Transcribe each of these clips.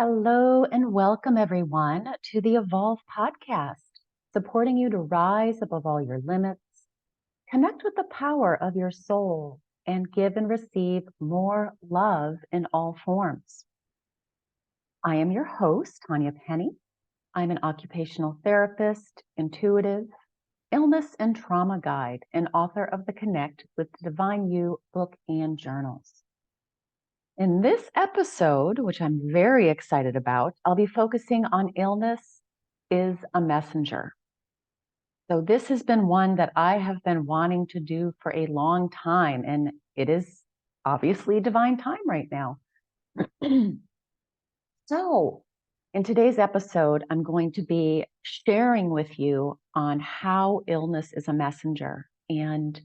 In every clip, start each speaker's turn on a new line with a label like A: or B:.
A: Hello and welcome everyone to the Evolve podcast, supporting you to rise above all your limits, connect with the power of your soul, and give and receive more love in all forms. I am your host, Tanya Penny. I'm an occupational therapist, intuitive, illness and trauma guide, and author of the Connect with the Divine You book and journals. In this episode, which I'm very excited about, I'll be focusing on illness is a messenger. So this has been one that I have been wanting to do for a long time, and it is obviously divine time right now. So in today's episode, I'm going to be sharing with you on how illness is a messenger. And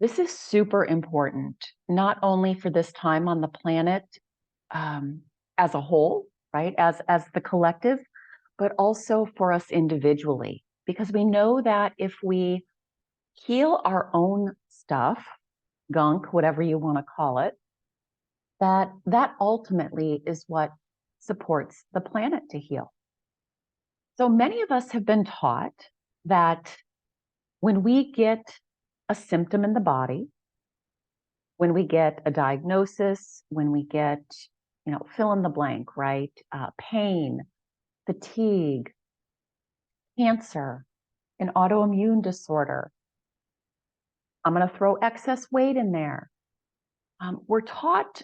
A: this is super important, not only for this time on the planet as a whole, right, as the collective, but also for us individually, because we know that if we heal our own stuff, gunk, whatever you want to call it, that ultimately is what supports the planet to heal. So many of us have been taught that when we get a symptom in the body, when we get a diagnosis, when we get, fill in the blank, right? Pain, fatigue, cancer, an autoimmune disorder. I'm going to throw excess weight in there. We're taught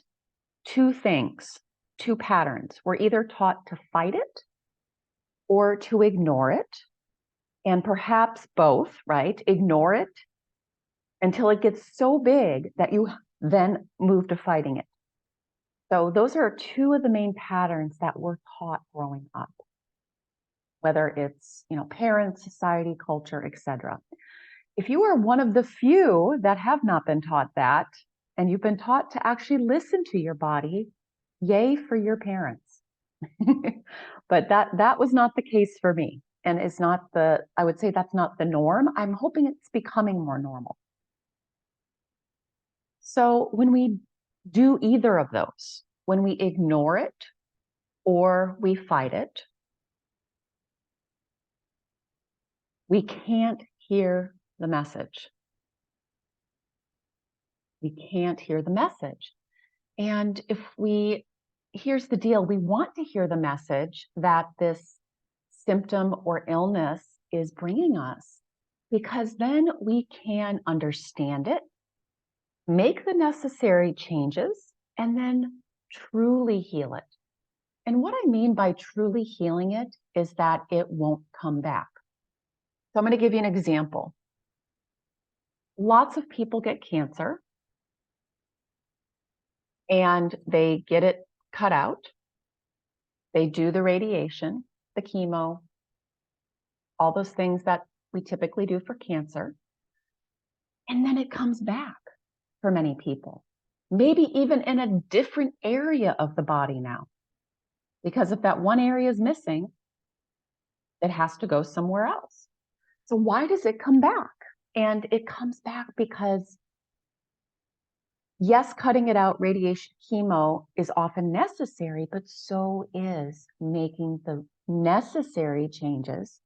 A: two things, two patterns. We're either taught to fight it or to ignore it, and perhaps both, right? Ignore it until it gets so big that you then move to fighting it. So those are two of the main patterns that we're taught growing up, whether it's, parents, society, culture, etc. If you are one of the few that have not been taught that, and you've been taught to actually listen to your body, yay for your parents. But that was not the case for me, and it's not I would say that's not the norm. I'm hoping it's becoming more normal. So when we do either of those, when we ignore it or we fight it, we can't hear the message. We can't hear the message. And here's the deal, we want to hear the message that this symptom or illness is bringing us, because then we can understand it, make the necessary changes, and then truly heal it. And what I mean by truly healing it is that it won't come back. So I'm going to give you an example. Lots of people get cancer and they get it cut out. They do the radiation, the chemo, all those things that we typically do for cancer. And then it comes back for many people, maybe even in a different area of the body now. Because if that one area is missing, it has to go somewhere else. So why does it come back? And it comes back because, yes, cutting it out, radiation, chemo is often necessary, but so is making the necessary changes,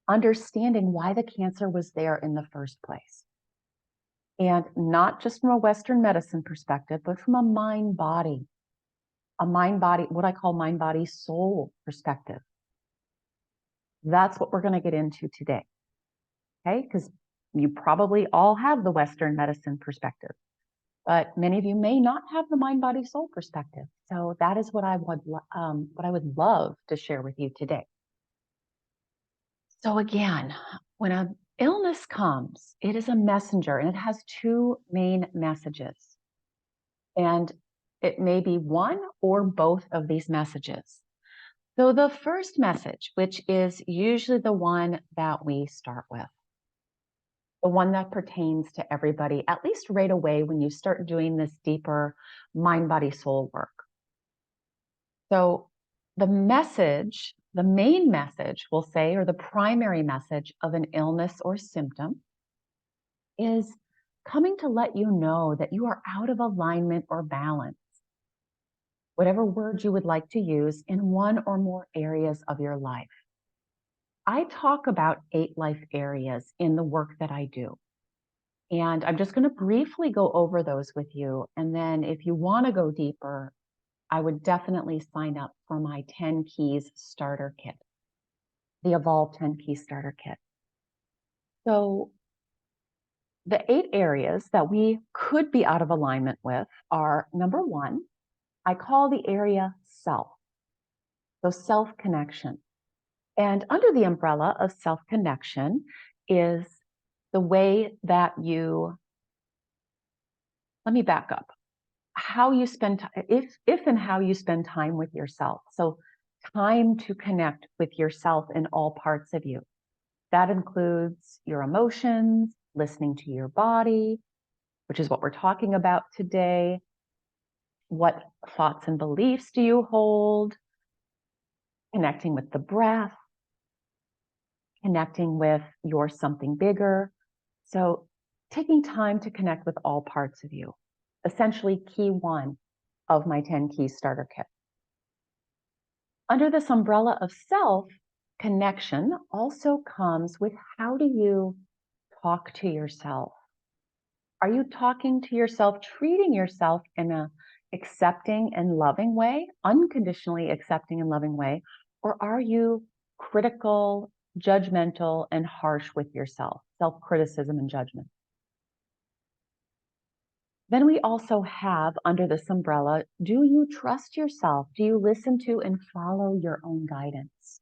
A: understanding why the cancer was there in the first place. And not just from a Western medicine perspective, but from a mind-body, what I call mind-body-soul perspective. That's what we're going to get into today, okay? Because you probably all have the Western medicine perspective, but many of you may not have the mind-body-soul perspective. So that is what I would love to share with you today. So again, when an illness comes, it is a messenger, and it has two main messages. And it may be one or both of these messages. So the first message, which is usually the one that we start with, the one that pertains to everybody, at least right away when you start doing this deeper mind, body, soul work. So the message, the main message, we'll say, or the primary message of an illness or symptom is coming to let you know that you are out of alignment or balance. whatever word you would like to use, in one or more areas of your life. I talk about 8 life areas in the work that I do. And I'm just going to briefly go over those with you. And then if you want to go deeper, I would definitely sign up for my 10 Keys Starter Kit, the Evolve 10 Key Starter Kit. So the 8 areas that we could be out of alignment with are, number 1, I call the area self. So self-connection. And under the umbrella of self-connection is the way that let me back up, how you spend, if and how you spend time with yourself. So time to connect with yourself in all parts of you. That includes your emotions, listening to your body, which is what we're talking about today. What thoughts and beliefs do you hold? Connecting with the breath, connecting with your something bigger. So taking time to connect with all parts of you, essentially key 1 of my 10 Key Starter Kit. Under this umbrella of self, connection also comes with, how do you talk to yourself? Are you talking to yourself, treating yourself in a accepting and loving way, unconditionally accepting and loving way, or are you critical, judgmental, and harsh with yourself, self-criticism and judgment? Then we also have, under this umbrella, do you trust yourself? Do you listen to and follow your own guidance?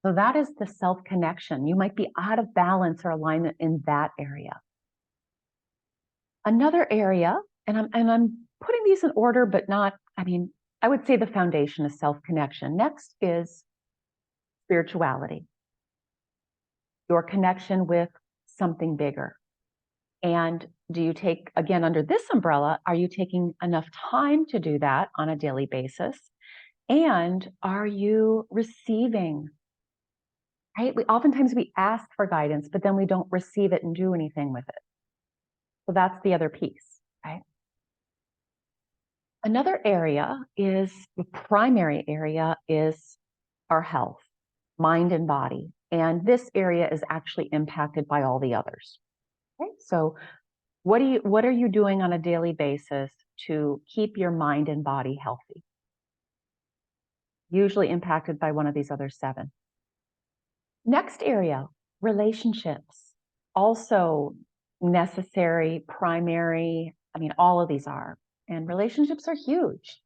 A: So that is the self-connection. You might be out of balance or alignment in that area. Another area, and I'm putting these in order, but not, I would say the foundation is self-connection. Next is spirituality, your connection with something bigger. And do you take, again, under this umbrella, are you taking enough time to do that on a daily basis? And are you receiving, right? Oftentimes we ask for guidance, but then we don't receive it and do anything with it. So that's the other piece, right? Another area is, the primary area is our health, mind and body. And this area is actually impacted by all the others. Okay? So what are you doing on a daily basis to keep your mind and body healthy? Usually impacted by one of these other 7. Next area, relationships. Also necessary, primary, all of these are. And relationships are huge,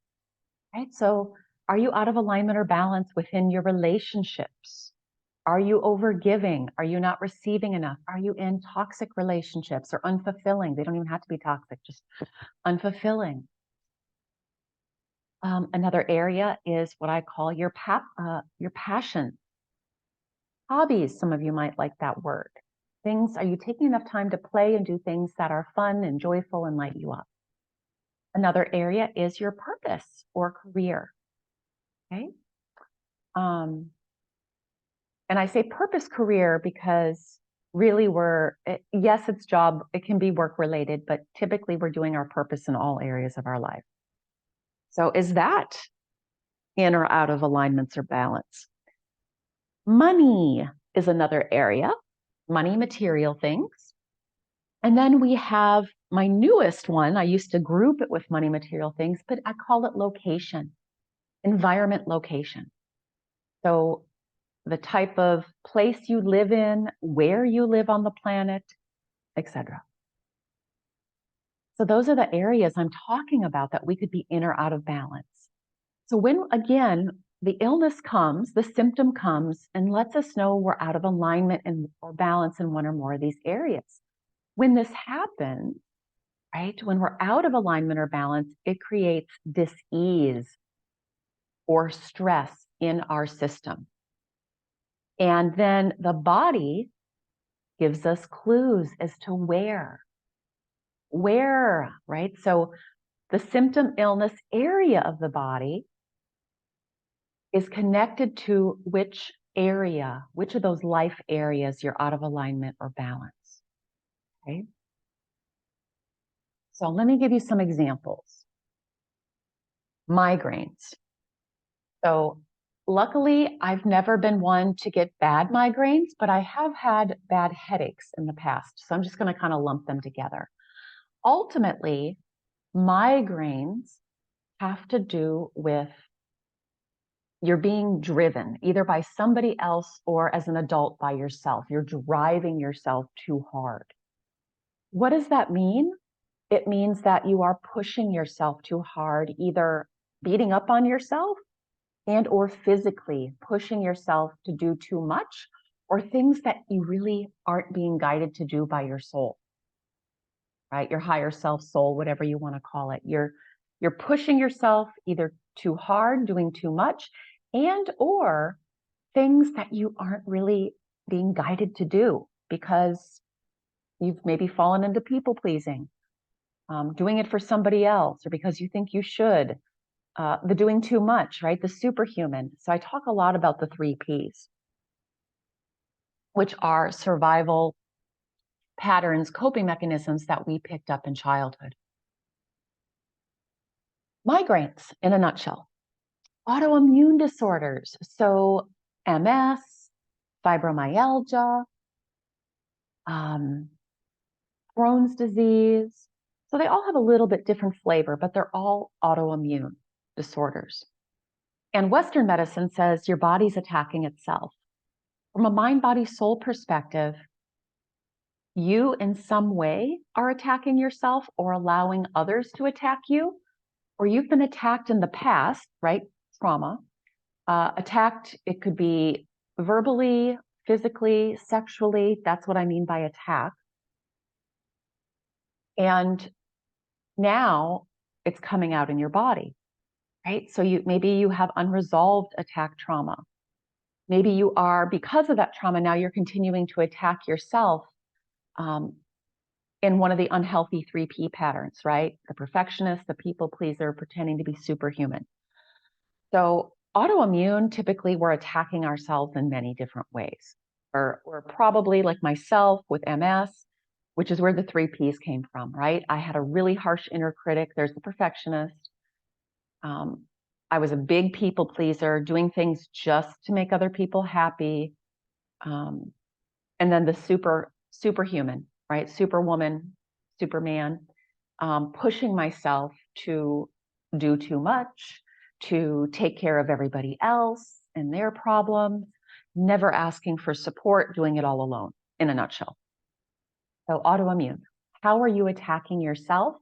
A: right? So are you out of alignment or balance within your relationships? Are you overgiving? Are you not receiving enough? Are you in toxic relationships or unfulfilling? They don't even have to be toxic, just unfulfilling. Another area is what I call your passion. Hobbies, some of you might like that word. Are you taking enough time to play and do things that are fun and joyful and light you up? Another area is your purpose or career, okay? And I say purpose career because really yes, it's job, it can be work related, but typically we're doing our purpose in all areas of our life. So is that in or out of alignments or balance? Money is another area, money, material things. And then we have my newest one. I used to group it with money, material things, but I call it location, environment, location. So the type of place you live in, where you live on the planet, etc. So those are the areas I'm talking about that we could be in or out of balance. So when, again, the illness comes, the symptom comes and lets us know we're out of alignment or balance in one or more of these areas. When this happens, right, when we're out of alignment or balance, it creates dis-ease or stress in our system. And then the body gives us clues as to where, right? So the symptom illness area of the body is connected to which area, which of those life areas you're out of alignment or balance, okay? So let me give you some examples. Migraines. So luckily, I've never been one to get bad migraines, but I have had bad headaches in the past. So I'm just going to kind of lump them together. Ultimately, migraines have to do with you're being driven either by somebody else or as an adult by yourself. You're driving yourself too hard. What does that mean? It means that you are pushing yourself too hard, either beating up on yourself and or physically pushing yourself to do too much or things that you really aren't being guided to do by your soul, right? Your higher self, soul, whatever you want to call it. You're pushing yourself either too hard, doing too much, and or things that you aren't really being guided to do because you've maybe fallen into people pleasing, doing it for somebody else, or because you think you should. The doing too much, right? The superhuman. So I talk a lot about the 3 Ps, which are survival patterns, coping mechanisms that we picked up in childhood. Migraines, in a nutshell. Autoimmune disorders. So MS, fibromyalgia, Crohn's disease. So they all have a little bit different flavor, but they're all autoimmune disorders. And Western medicine says your body's attacking itself. From a mind, body, soul perspective, you in some way are attacking yourself or allowing others to attack you, or you've been attacked in the past, right? Trauma. Attacked, it could be verbally, physically, sexually. That's what I mean by attack. And now it's coming out in your body, right? So maybe you have unresolved attack trauma. Maybe you are, because of that trauma, now you're continuing to attack yourself in one of the unhealthy 3P patterns, right? The perfectionist, the people pleaser, pretending to be superhuman. So autoimmune, typically we're attacking ourselves in many different ways. We're probably like myself with MS, which is where the 3Ps came from, right? I had a really harsh inner critic. There's the perfectionist. I was a big people pleaser, doing things just to make other people happy. And then the superhuman, right? Superwoman, Superman, pushing myself to do too much, to take care of everybody else and their problems, never asking for support, doing it all alone, in a nutshell. So autoimmune, how are you attacking yourself?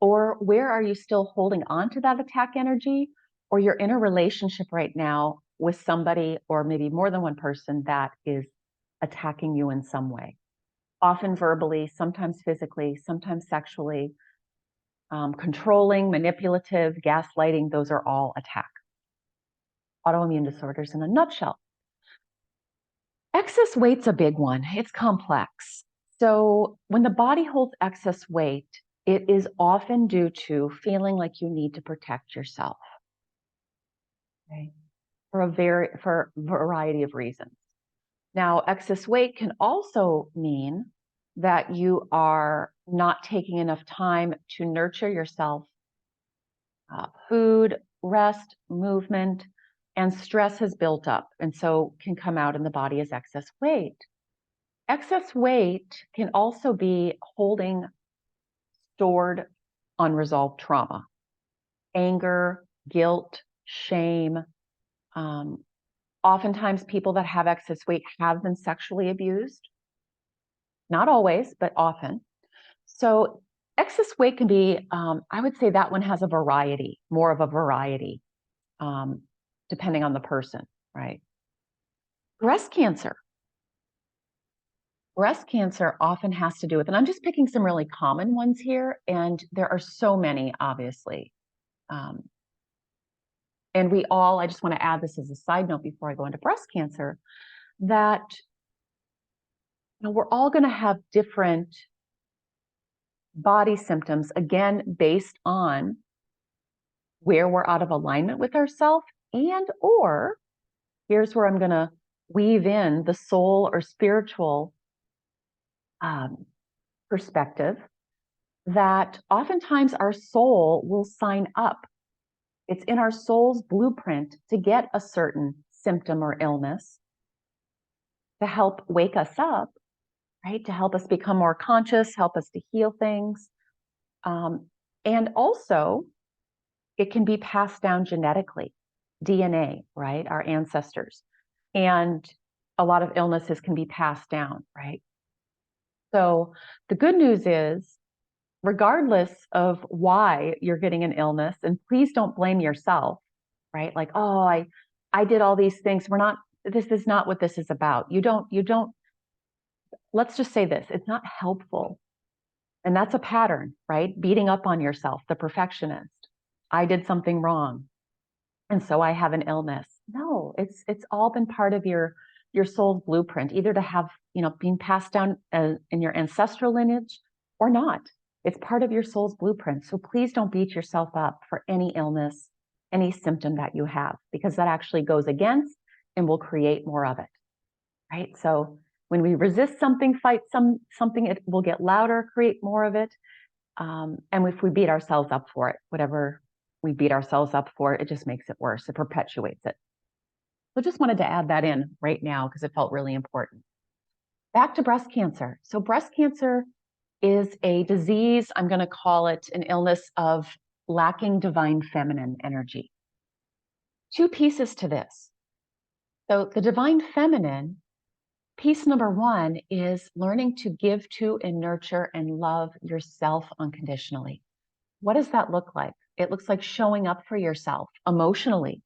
A: Or where are you still holding on to that attack energy? Or you're in a relationship right now with somebody, or maybe more than one person, that is attacking you in some way, often verbally, sometimes physically, sometimes sexually, controlling, manipulative, gaslighting. Those are all attack. Autoimmune disorders in a nutshell. Excess weight's a big one. It's complex. So when the body holds excess weight, it is often due to feeling like you need to protect yourself, okay, for a variety of reasons. Now, excess weight can also mean that you are not taking enough time to nurture yourself. Food, rest, movement, and stress has built up, and so can come out in the body as excess weight. Excess weight can also be holding stored unresolved trauma, anger, guilt, shame. Oftentimes, people that have excess weight have been sexually abused. Not always, but often. So excess weight can be, I would say that one has a variety, more of a variety, depending on the person, right? Breast cancer. Breast cancer often has to do with, and I'm just picking some really common ones here, and there are so many, obviously. And I just want to add this as a side note before I go into breast cancer, that we're all going to have different body symptoms, again, based on where we're out of alignment with ourselves, and or here's where I'm going to weave in the soul or spiritual perspective, that oftentimes our soul will sign up It's in our soul's blueprint to get a certain symptom or illness to help wake us up, right? To help us become more conscious, help us to heal things. And also, it can be passed down genetically, DNA, right? Our ancestors. And a lot of illnesses can be passed down, right? So the good news is, regardless of why you're getting an illness, and please don't blame yourself, right? Like, oh, I did all these things. This is not what this is about. Let's just say this, it's not helpful. And that's a pattern, right? Beating up on yourself, the perfectionist. I did something wrong, and so I have an illness. No, it's all been part of your soul's blueprint, either to have, being passed down in your ancestral lineage or not. It's part of your soul's blueprint. So please don't beat yourself up for any illness, any symptom that you have, because that actually goes against and will create more of it, right? So when we resist something, fight something, it will get louder, create more of it. And if we beat ourselves up for it, whatever we beat ourselves up for, it just makes it worse. It perpetuates it. So just wanted to add that in right now because it felt really important. Back to breast cancer. So breast cancer is a disease, I'm going to call it an illness of lacking divine feminine energy. Two pieces to this. So the divine feminine, piece number one is learning to give to and nurture and love yourself unconditionally. What does that look like? It looks like showing up for yourself emotionally,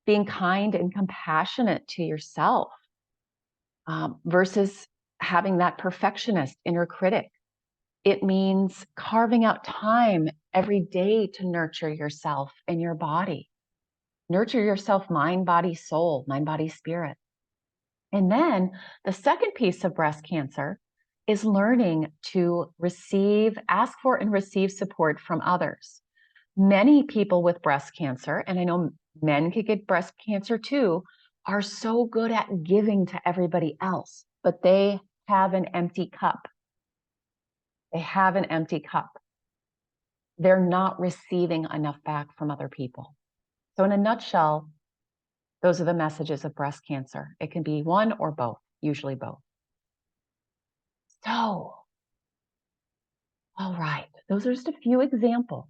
A: being kind and compassionate to yourself, versus having that perfectionist inner critic. It means carving out time every day to nurture yourself and your body. Nurture yourself, mind, body, soul, mind, body, spirit. And then the second piece of breast cancer is learning to ask for and receive support from others. Many people with breast cancer, and I know men could get breast cancer too, are so good at giving to everybody else, but they have an empty cup. They have an empty cup. They're not receiving enough back from other people. So in a nutshell, those are the messages of breast cancer. It can be one or both, usually both. So, all right, those are just a few examples.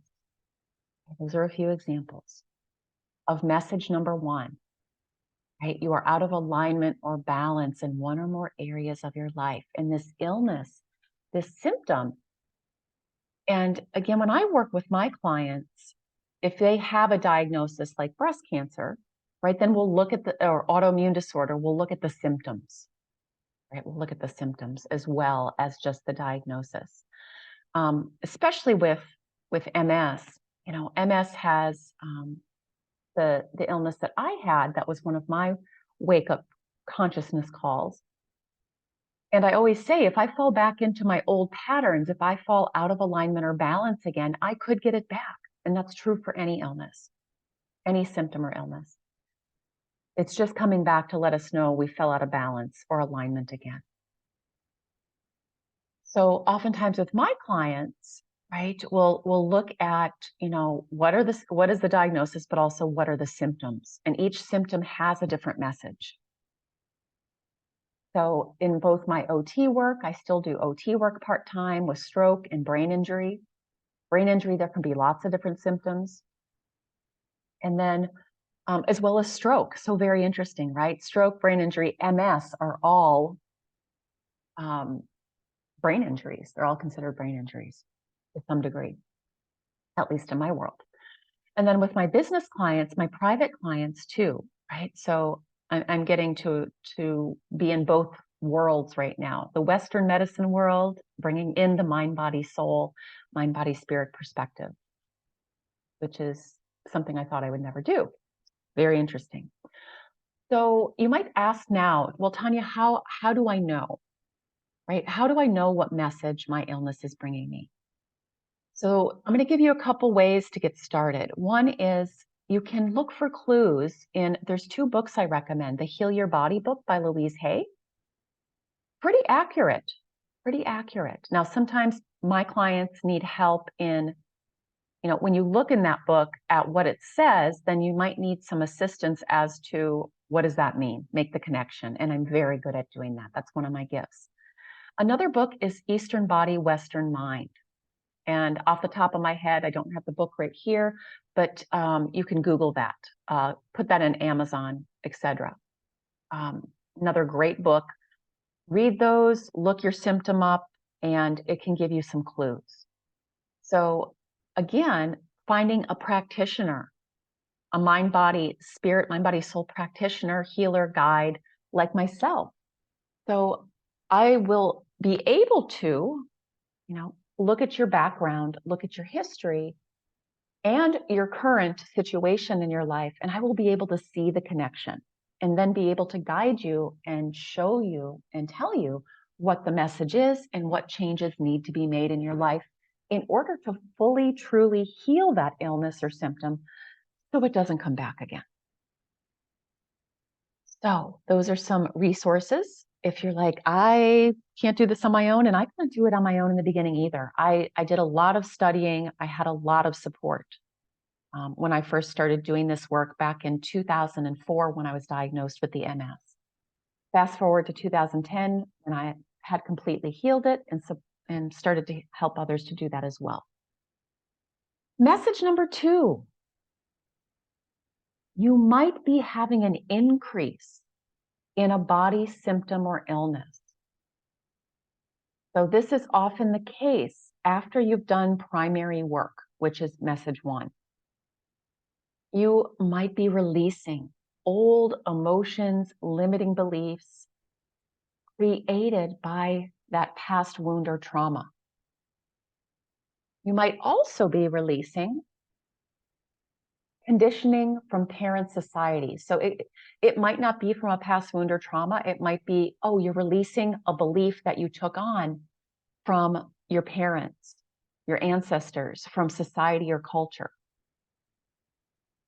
A: Those are a few examples of message number one, right? You are out of alignment or balance in one or more areas of your life. And this illness, this symptom, and again, when I work with my clients, if they have a diagnosis like breast cancer, right, then we'll look at or autoimmune disorder, we'll look at the symptoms, right? We'll look at the symptoms as well as just the diagnosis. Especially with MS, MS has the illness that I had. That was one of my wake up consciousness calls. And I always say, if I fall back into my old patterns, if I fall out of alignment or balance again, I could get it back. And that's true for any illness, any symptom or illness. It's just coming back to let us know we fell out of balance or alignment again. So oftentimes with my clients, right, we'll look at, what is the diagnosis, but also what are the symptoms? And each symptom has a different message. So in both my OT work, I still do OT work part-time with stroke and brain injury. Brain injury, there can be lots of different symptoms. And then as well as stroke. So very interesting, right? Stroke, brain injury, MS are all brain injuries. They're all considered brain injuries to some degree, at least in my world. And then with my business clients, my private clients too, right? So I'm getting to be in both worlds right now. The Western medicine world, bringing in the mind, body, soul, mind, body, spirit perspective, which is something I thought I would never do. Very interesting. So you might ask now, well, Tanya, how do I know, right? How do I know what message my illness is bringing me? So I'm going to give you a couple ways to get started. One is you can look for clues there's two books I recommend. The Heal Your Body book by Louise Hay. Pretty accurate, pretty accurate. Now, sometimes my clients need help in when you look in that book at what it says, then you might need some assistance as to what does that mean? Make the connection. And I'm very good at doing that. That's one of my gifts. Another book is Eastern Body, Western Mind. And off the top of my head, I don't have the book right here, but you can Google that, put that in Amazon, etc. Another great book. Read those, look your symptom up, and it can give you some clues. So again, finding a practitioner, a mind, body, spirit, mind, body, soul practitioner, healer, guide like myself. So I will be able to, look at your background, look at your history and your current situation in your life, and I will be able to see the connection and then be able to guide you and show you and tell you what the message is and what changes need to be made in your life in order to fully, truly heal that illness or symptom so it doesn't come back again. So those are some resources. If you're like, I can't do this on my own, and I couldn't do it on my own in the beginning either. I did a lot of studying. I had a lot of support. When I first started doing this work back in 2004 when I was diagnosed with the MS. Fast forward to 2010 when I had completely healed it and started to help others to do that as well. Message number 2. You might be having an increase in a body symptom or illness. So this is often the case after you've done primary work, which is message 1. You might be releasing old emotions, limiting beliefs created by that past wound or trauma. You might also be releasing conditioning from parent society. So it might not be from a past wound or trauma. It might be, oh, you're releasing a belief that you took on from your parents, your ancestors, from society or culture.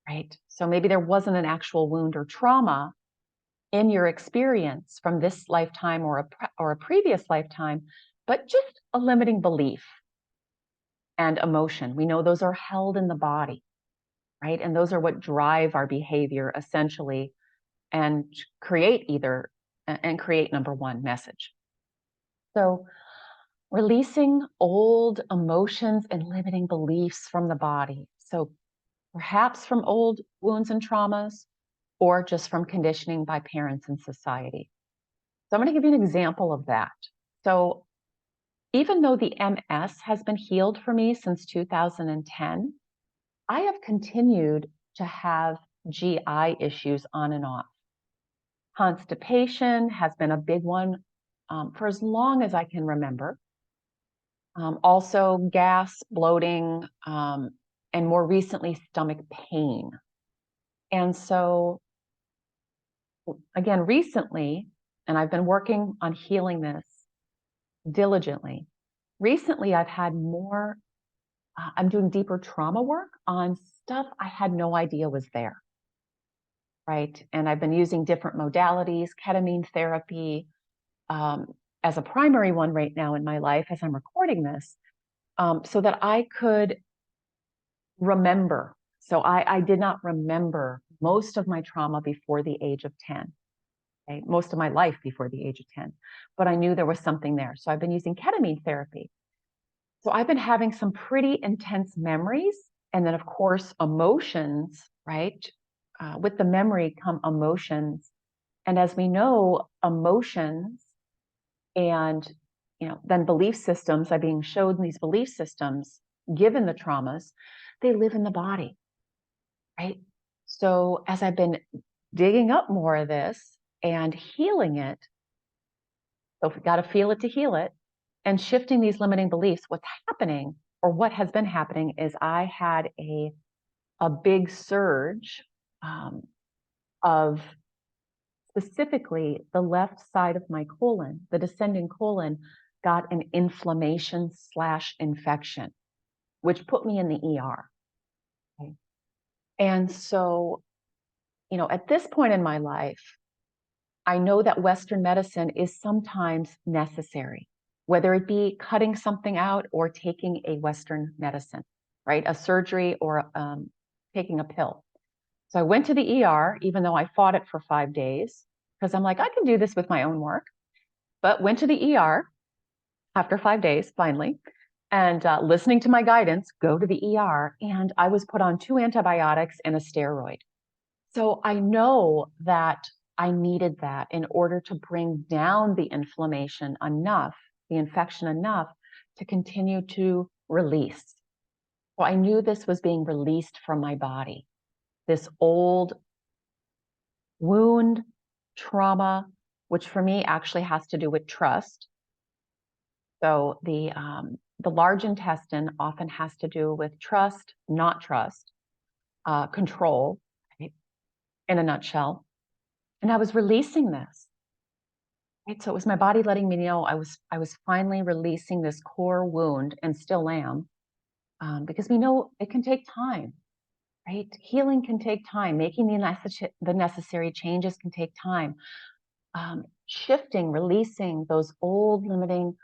A: Right? So maybe there wasn't an actual wound or trauma in your experience from this lifetime or a previous lifetime, but just a limiting belief and emotion. We know those are held in the body, right? And those are what drive our behavior essentially and create number 1, message. So releasing old emotions and limiting beliefs from the body. So perhaps from old wounds and traumas, or just from conditioning by parents and society. So I'm going to give you an example of that. So even though the MS has been healed for me since 2010, I have continued to have GI issues on and off. Constipation has been a big one for as long as I can remember. Also gas, bloating, and more recently, stomach pain. And so again, recently, and I've been working on healing this diligently. Recently, I've had more, I'm doing deeper trauma work on stuff I had no idea was there, right? And I've been using different modalities, ketamine therapy, as a primary one right now in my life as I'm recording this, so that I could remember. So I did not remember most of my trauma before the age of 10. Okay? Most of my life before the age of 10, but I knew there was something there. So I've been using ketamine therapy. So I've been having some pretty intense memories. And then of course, emotions, right? With the memory come emotions. And as we know, emotions and, then belief systems are being showed in these belief systems, given the traumas, they live in the body, right? So as I've been digging up more of this and healing it, so we've got to feel it to heal it, and shifting these limiting beliefs, what's happening or what has been happening is I had a big surge of specifically the left side of my colon, the descending colon, got an inflammation/infection, which put me in the ER. Okay. And so, at this point in my life, I know that Western medicine is sometimes necessary, whether it be cutting something out or taking a Western medicine, right? A surgery or taking a pill. So I went to the ER, even though I fought it for 5 days, because I'm like, I can do this with my own work. But went to the ER after 5 days, finally, and listening to my guidance, go to the ER. And I was put on 2 antibiotics and a steroid. So I know that I needed that in order to bring down the inflammation enough, the infection enough to continue to release. So I knew this was being released from my body, this old wound, trauma, which for me actually has to do with trust. So the large intestine often has to do with trust, not trust, control, right, in a nutshell. And I was releasing this. Right? So it was my body letting me know I was finally releasing this core wound, and still am, because we know it can take time, right? Healing can take time. Making the necessary changes can take time. Shifting, releasing those old limiting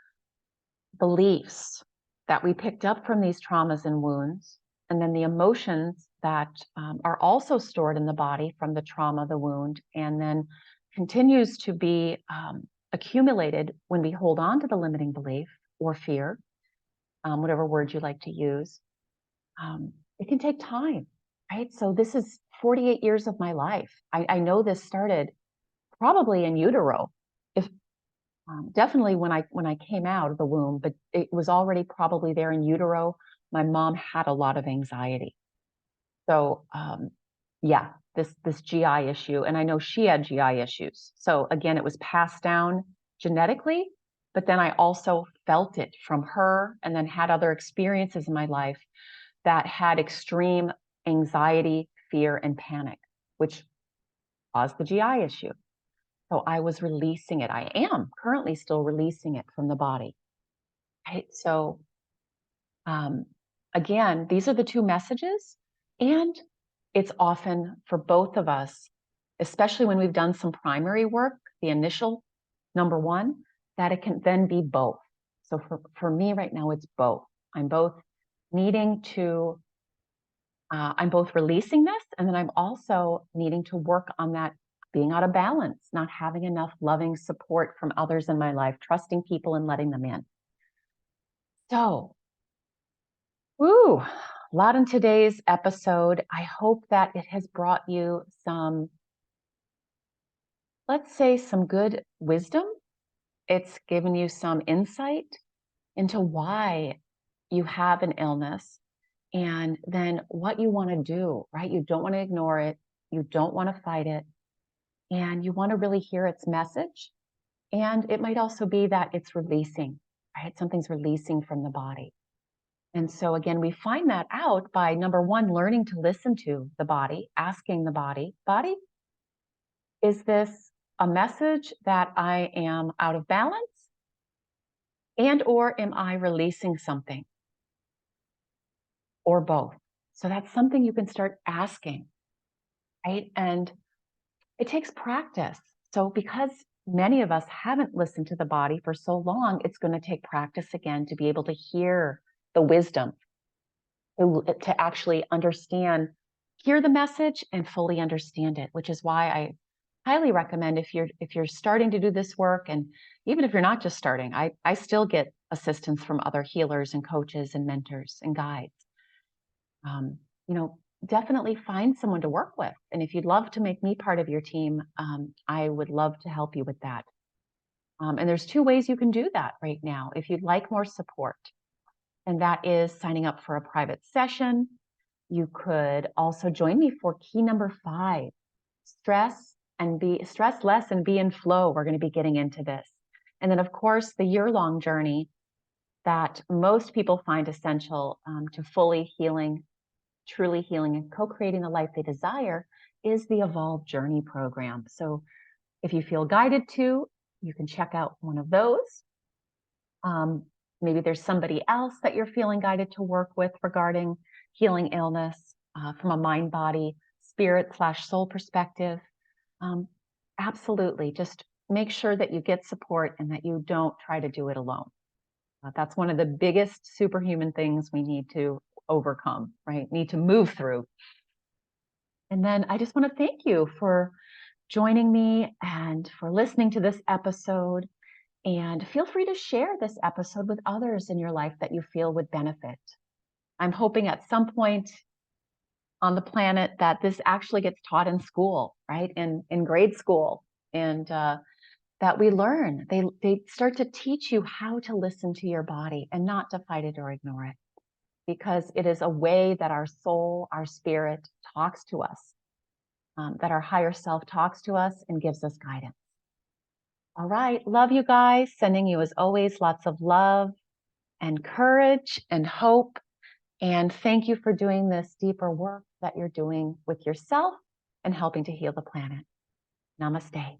A: beliefs that we picked up from these traumas and wounds, and then the emotions that are also stored in the body from the trauma, the wound, and then continues to be accumulated when we hold on to the limiting belief or fear, whatever word you like to use. It can take time, right? So this is 48 years of my life. I know this started probably in utero, if definitely when I came out of the womb, but it was already probably there in utero. My mom had a lot of anxiety. So yeah, this GI issue, and I know she had GI issues. So again, it was passed down genetically, but then I also felt it from her, and then had other experiences in my life that had extreme anxiety, fear, and panic, which caused the GI issue. So I was releasing it. I am currently still releasing it from the body. Right. So um, again, these are the two messages. And it's often for both of us, especially when we've done some primary work, the initial number one, that it can then be both. So for me right now, it's both. I'm both needing to, I'm both releasing this, and then I'm also needing to work on that being out of balance, not having enough loving support from others in my life, trusting people and letting them in. So, woo, a lot in today's episode. I hope that it has brought you some, let's say, some good wisdom. It's given you some insight into why you have an illness, and then what you want to do, right? You don't want to ignore it. You don't want to fight it. And you want to really hear its message. And it might also be that it's releasing, right? Something's releasing from the body. And so again, we find that out by number one, learning to listen to the body, asking the body, is this a message that I am out of balance? And or am I releasing something? Or both? So that's something you can start asking, right? And it takes practice. So because many of us haven't listened to the body for so long, it's going to take practice again to be able to hear the wisdom, to actually understand, hear the message and fully understand it, which is why I highly recommend, if you're starting to do this work, and even if you're not just starting, I still get assistance from other healers and coaches and mentors and guides. Um, you know, definitely find someone to work with. And if you'd love to make me part of your team, I would love to help you with that. And there's two ways you can do that right now if you'd like more support. And that is signing up for a private session. You could also join me for key number 5, stress less and be in flow. We're going to be getting into this. And then of course, the year-long journey that most people find essential to fully healing, truly healing, and co-creating the life they desire is the Evolve Journey program. So if you feel guided to, you can check out one of those. Maybe there's somebody else that you're feeling guided to work with regarding healing illness from a mind, body, spirit/soul perspective. Absolutely. Just make sure that you get support and that you don't try to do it alone. That's one of the biggest superhuman things we need to overcome, right? Need to move through. And then I just want to thank you for joining me and for listening to this episode. And feel free to share this episode with others in your life that you feel would benefit. I'm hoping at some point on the planet that this actually gets taught in school, right? In grade school. And that we learn. They start to teach you how to listen to your body and not to fight it or ignore it, because it is a way that our soul, our spirit talks to us, that our higher self talks to us and gives us guidance. All right. Love you guys. Sending you, as always, lots of love and courage and hope. And thank you for doing this deeper work that you're doing with yourself and helping to heal the planet. Namaste.